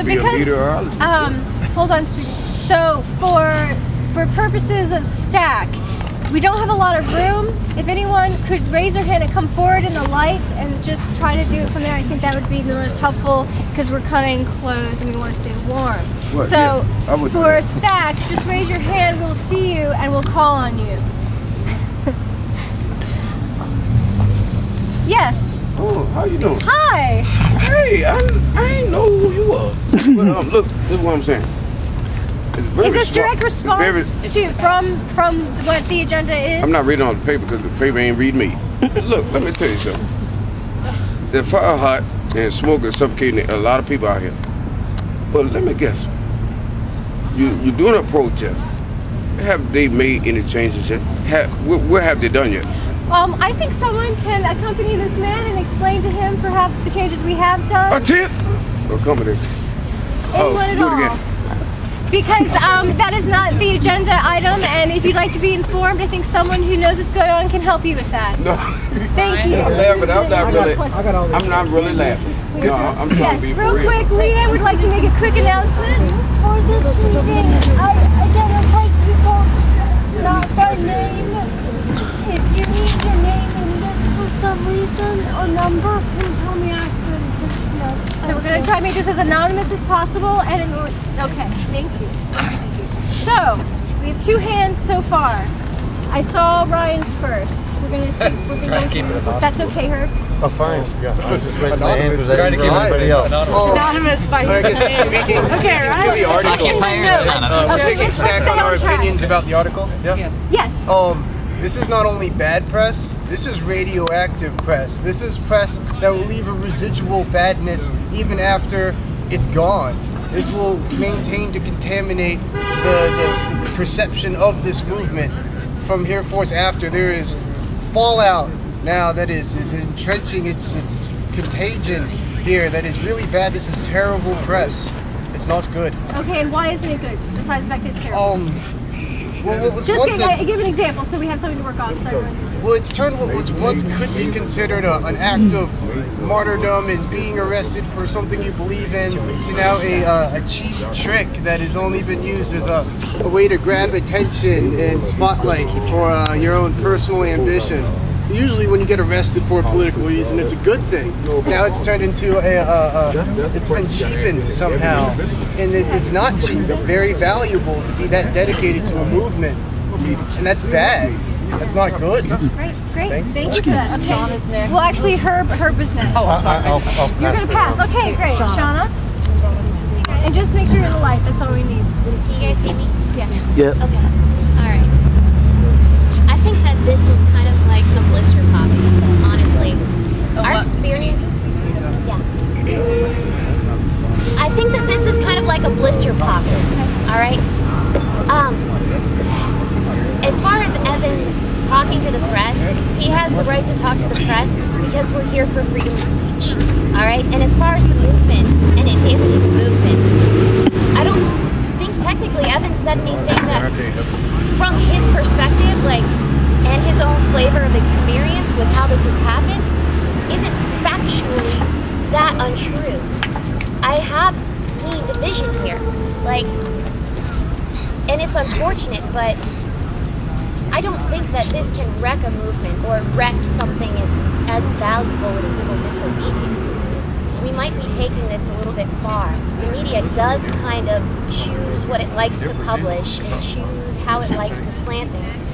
because hold on, sweetie. So for purposes of stack, we don't have a lot of room. If anyone could raise their hand and come forward in the light and just try to do it from there, I think that would be the most helpful because we're kind of enclosed and we want to stay warm. What? So Yeah, for stack, just raise your hand. We'll see you and we'll call on you. Yes. Oh, how you doing? Hi. Hey, I ain't know who you were. But look, this is what I'm saying. Is this direct response from what the agenda is? I'm not reading all the paper because the paper ain't reading me. Look, let me tell you something. The fire hot and smoke is suffocating a lot of people out here. But let me guess. You're doing a protest. Have they made any changes yet? What have they done yet? I think someone can accompany this man and explain to him perhaps the changes we have done. A tent? Accommodate. Anyone at all. Because that is not the agenda item, and if you'd like to be informed, I think someone who knows what's going on can help you with that. No. Thank you. I'm laughing. I'm not really laughing. No, I'm trying to be real for real. quick, Leah would like to make a quick announcement for this meeting. I identify people not by name. If you need your name in this for some reason or number, please tell me after. So we're going to try to make this as anonymous as possible and in order. Okay, thank you. So, we have 2 hands so far. I saw Ryan's first. We're going to see. That's okay, Herb? Oh, fine. Yeah. I was just raising my hand because I didn't see anybody else. Anonymous by his name. Speaking to the article, taking stack on our opinions about the article. Yeah. Yes. This is not only bad press, this is radioactive press. This is press that will leave a residual badness even after it's gone. This will maintain to contaminate the perception of this movement from hereforth after. There is fallout now that is entrenching its contagion here that is really bad. This is terrible press. It's not good. Okay, and why isn't it good? Besides the fact that it's terrible. Well, what was just once give an example so we have something to work on. Sorry. Well, it's turned what was once could be considered an act of martyrdom and being arrested for something you believe in to now a cheap trick that has only been used as a way to grab attention and spotlight for your own personal ambition. Usually when you get arrested for a political reason, it's a good thing. Now it's turned into it's been cheapened somehow. And it's not cheap. It's very valuable to be that dedicated to a movement. And that's bad. That's not good. Great. Thank you for that. Okay. Shauna's next. Well, actually, Herb was next. Oh, I'm sorry. You're going to pass. Okay, great. Shauna. And just make sure you're in the light. That's all we need. Can you guys see me? Yeah. Okay. All right. I think that this is kind of like a blister pop, honestly. Our experience, I think that this is kind of like a blister pop, all right? As far as Evan talking to the press, he has the right to talk to the press because we're here for freedom of speech, all right? And as far as the movement and it damaging the movement, I don't think technically Evan said anything that, from his perspective, and his own flavor of experience with how this has happened, isn't factually that untrue. I have seen division here, and it's unfortunate, but I don't think that this can wreck a movement or wreck something as valuable as civil disobedience. We might be taking this a little bit far. The media does kind of choose what it likes to publish and choose how it likes to slant things.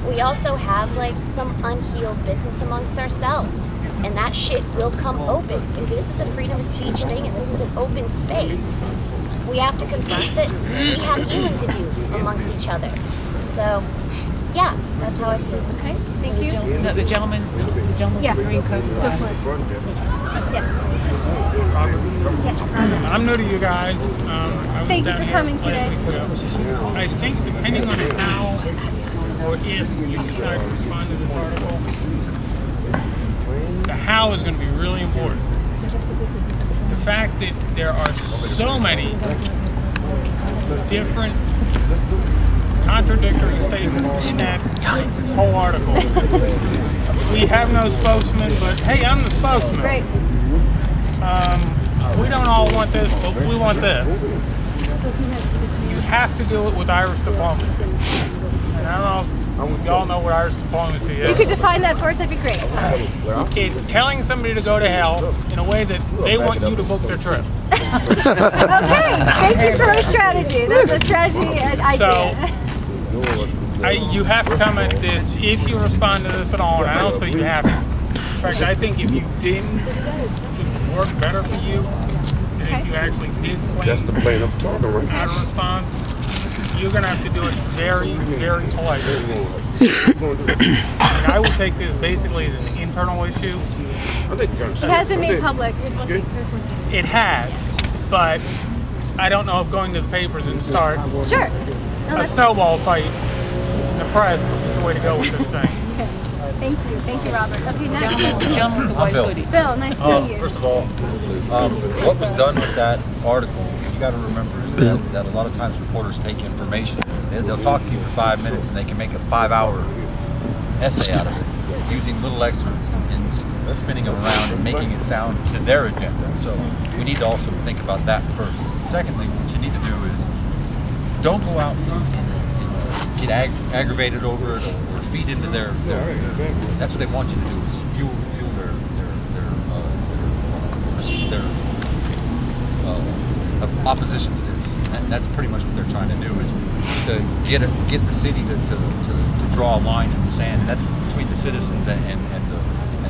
We also have some unhealed business amongst ourselves, and that shit will come open. If this is a freedom of speech thing and this is an open space, we have to confront that we have healing to do amongst each other. So, yeah, that's how I feel. Okay, thank you. The gentleman with the green coat. Go for it. Yes. Yes. I'm new to you guys. Thank you for coming today. I think depending on how or if you decide to respond to this article, the how is going to be really important. The fact that there are so many different contradictory statements in that whole article. We have no spokesman, but hey, I'm the spokesman. Great. we don't all want this, but we want this. You have to do it with Irish diplomacy. And I don't know if y'all know what Irish diplomacy is. You could define that for us, that'd be great. It's telling somebody to go to hell in a way that they want you to book their trip. Okay, thank you for a strategy. That's a strategy idea. You have to come at this, if you respond to this at all, and I don't say you have to. In fact, I think if you didn't, it would work better for you. And if you actually did That's the plane I'm talking right how to respond, you're going to have to do it very, very politely. And I would take this basically as an internal issue. It has been made public. It has, but I don't know if going to the papers and start Sure. a snowball fight in the press is the way to go with this thing. Okay. Thank you, Robert. Okay, next. Gentleman with the white hoodie. Bill, nice to meet you. First of all, what was done with that article, you got to remember is that a lot of times reporters take information. They'll talk to you for 5 minutes and they can make a 5-hour essay out of it using little excerpts and spinning them around and making it sound to their agenda. So we need to also think about that first. Secondly, what you need to do is don't go out and get aggravated over it or feed into their that's what they want you to do is fuel their opposition to this, and that's pretty much what they're trying to do is to get the city to draw a line in the sand, and that's between the citizens and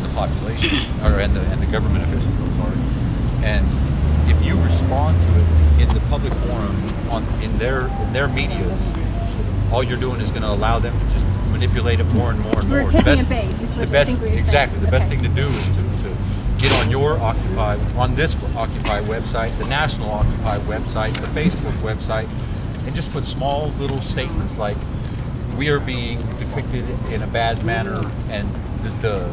the population and the government officials. I'm sorry. And if you respond to it in the public forum in their medias, all you're doing is going to allow them to just manipulate it more and more and more. We're taking a bait. The best thing to do is to get on on this Occupy website, the national Occupy website, the Facebook website, and just put small little statements like, we are being depicted in a bad manner and the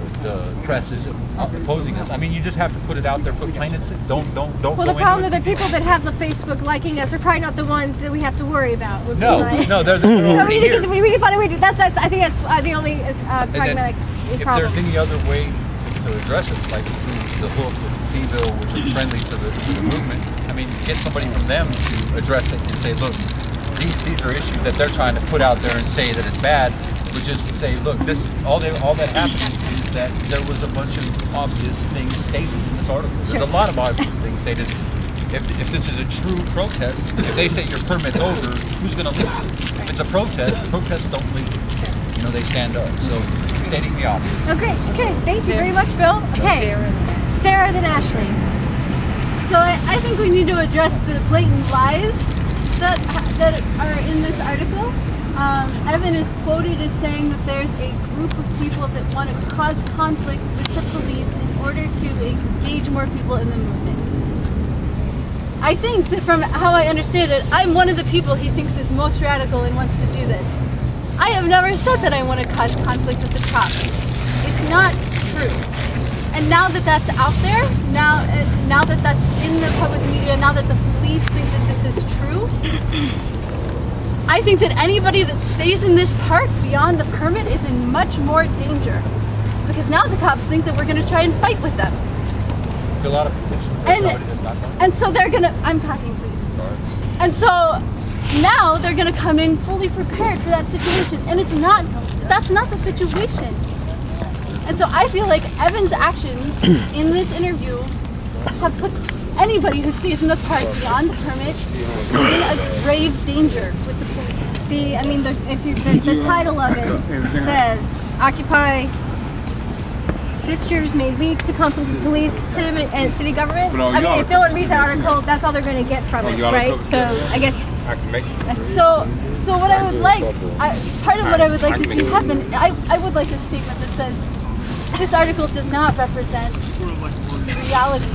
press is opposing us. I mean, you just have to put it out there, put plain and simple. Don't. Well, the problem is the people that have the Facebook liking us are probably not the ones that we have to worry about. No, they're already here. We need to find a way to. I think that's the only pragmatic problem. If there's any other way to address it, like through the hook with Seville, which is friendly to the movement, I mean, get somebody from them to address it and say, look, these are issues that they're trying to put out there and say that it's bad. We just say, look, this all that happened is that there was a bunch of obvious things stated in this article. There's a lot of obvious things stated. If this is a true protest, if they say your permit's over, who's going to leave? If it's a protest, protests don't leave. You know, they stand up. So stating the obvious. Okay. Thank you very much, Bill. Okay, Sarah then Ashley. So I think we need to address the blatant lies that are in this article. Evan is quoted as saying that there's a group of people that want to cause conflict with the police in order to engage more people in the movement. I think that from how I understand it, I'm one of the people he thinks is most radical and wants to do this. I have never said that I want to cause conflict with the cops. It's not true. And now that that's out there, now that that's in the public media, now that the police think that this is true, I think that anybody that stays in this park beyond the permit is in much more danger. Because now the cops think that we're going to try and fight with them. A lot of petitions. And so they're going to, I'm talking please. And so now they're going to come in fully prepared for that situation. And that's not the situation. And so I feel like Evan's actions in this interview have put anybody who stays in the park beyond the permit in a grave danger with the police. The title of it says, Occupy fixtures may lead to conflict with police and city government. I mean, if no one reads that article, that's all they're going to get from it, right? So I guess, so what I would like, part of what I would like to see happen, I would like a statement that says, this article does not represent the reality.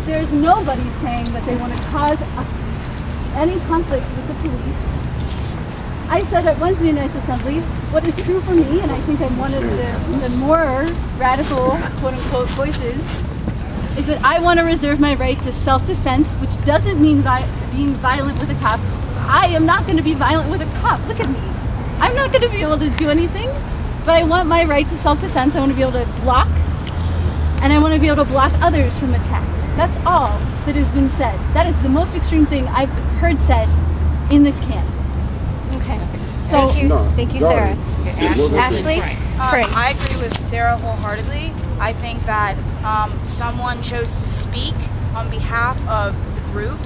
There's nobody saying that they want to cause any conflict with the police. I said at Wednesday night's assembly, what is true for me, and I think I'm one of the more radical, quote-unquote, voices, is that I want to reserve my right to self-defense, which doesn't mean being violent with a cop. I am not going to be violent with a cop. Look at me. I'm not going to be able to do anything, but I want my right to self-defense. I want to be able to block and I want to be able to block others from attack. That's all that has been said. That is the most extreme thing I've heard said in this camp. Okay. So Thank you, Sarah. Ashley? I agree with Sarah wholeheartedly. I think that someone chose to speak on behalf of the group,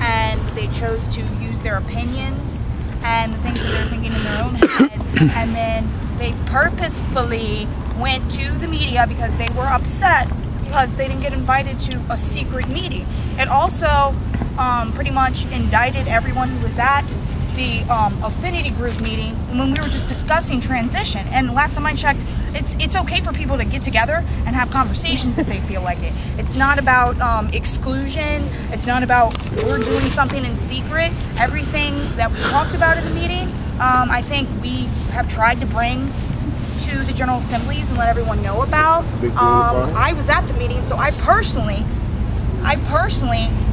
and they chose to use their opinions and the things that they're thinking in their own head, and then they purposefully went to the media because they were upset because they didn't get invited to a secret meeting. It also pretty much indicted everyone who was at the affinity group meeting when we were just discussing transition. And last time I checked, it's okay for people to get together and have conversations if they feel like it. It's not about exclusion. It's not about we're doing something in secret. Everything that we talked about in the meeting, I think we have tried to bring to the General Assemblies and let everyone know about. I was at the meeting, so I personally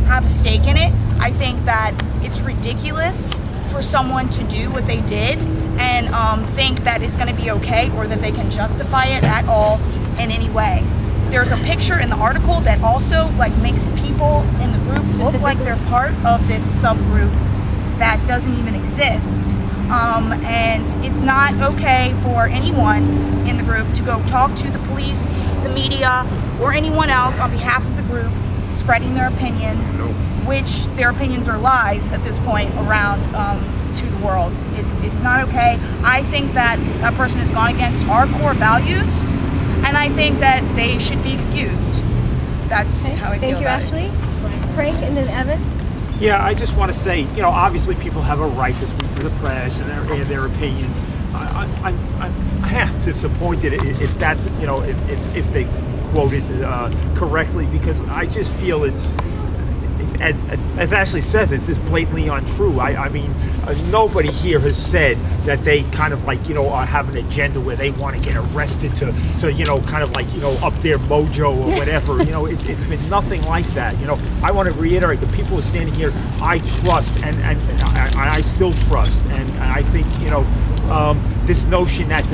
have a stake in it. I think that it's ridiculous for someone to do what they did and think that it's going to be okay or that they can justify it at all in any way. There's a picture in the article that also makes people in the group look like they're part of this subgroup that doesn't even exist. And it's not okay for anyone in the group to go talk to the police, the media, or anyone else on behalf of the group spreading their opinions, which their opinions are lies at this point around to the world. It's not okay. I think that that person has gone against our core values, and I think that they should be excused. That's how I feel about it. Thank you, Ashley. Frank, and then Evan. Yeah, I just want to say, obviously people have a right to speak to the press and their opinions. I'm disappointed if that's, if they quoted correctly, because I just feel it's, as Ashley says, it's just blatantly untrue. I mean, nobody here has said that they kind of have an agenda where they want to get arrested to kind of up their mojo or whatever. It's been nothing like that. I want to reiterate, the people who are standing here, I trust and I still trust, and I think this notion that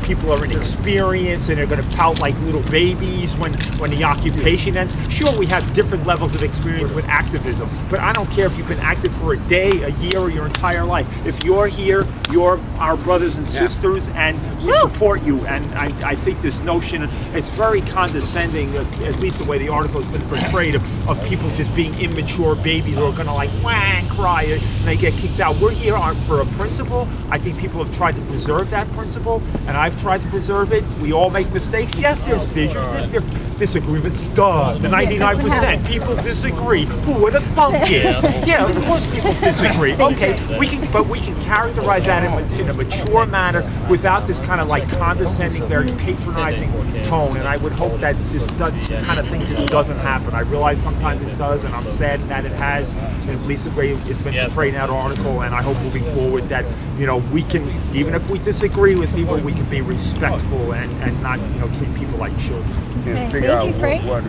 people are inexperienced and they're going to pout like little babies when the occupation ends. Sure, we have different levels of experience with activism, but I don't care if you've been active for a day, a year, or your entire life. If you're here, you're our brothers and sisters, and we support you. And I think this notion, it's very condescending, at least the way the article has been portrayed, of people just being immature babies who are going to wah and cry and they get kicked out. We're here for a principle. I think people have tried to preserve that principle, and I've tried to preserve it. We all make mistakes. Yes, there's visions, there's disagreements. Duh, the 99% people disagree. Who would have thunk it? Yeah, of course people disagree. Okay, we can characterize that in a mature manner without this kind of condescending, very patronizing tone. And I would hope that this kind of thing just doesn't happen. I realize sometimes it does, and I'm sad that it has, at least the way it's been portrayed in that article. And I hope moving forward that we can, even if we disagree with people, we can be respectful and not treat people like children. And figure out what